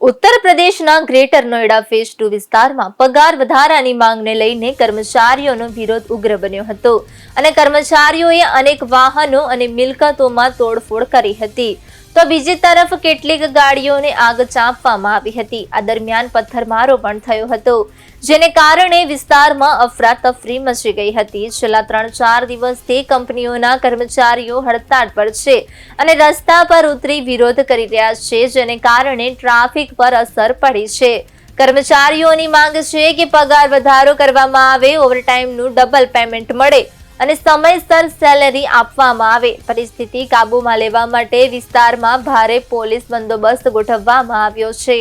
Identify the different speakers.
Speaker 1: ઉત્તર પ્રદેશના greater Noida phase 2 વિસ્તારમાં પગાર વધારાની માંગને લઈને કર્મચારીઓનો વિરોધ ઉગ્ર બન્યો હતો અને કર્મચારીઓએ અનેક વાહનો અને મિલકતોમાં તોડફોડ કરી હતી. તો બીજી તરફ કેટલીક ગાડીઓને આગ ચાંપવામાં આવી હતી. આ દરમિયાન પથ્થરમારો પણ થયો હતો, જેને કારણે વિસ્તારમાં અફરાતફરી મચી ગઈ હતી. છેલ્લા 3-4 દિવસથી કંપનીઓના કર્મચારીઓ હડતાળ પર છે અને રસ્તા પર ઉતરી વિરોધ કરી રહ્યા છે, જેને કારણે ટ્રાફિક પર અસર પડી છે. કર્મચારીઓની માંગ છે કે પગાર વધારો કરવામાં આવે, ઓવરટાઈમનું ડબલ પેમેન્ટ મળે અને સમયસર સેલેરી આપવામાં આવે. પરિસ્થિતિ કાબૂમાં લેવા માટે વિસ્તારમાં ભારે પોલીસ બંદોબસ્ત ગોઠવવામાં આવ્યો છે.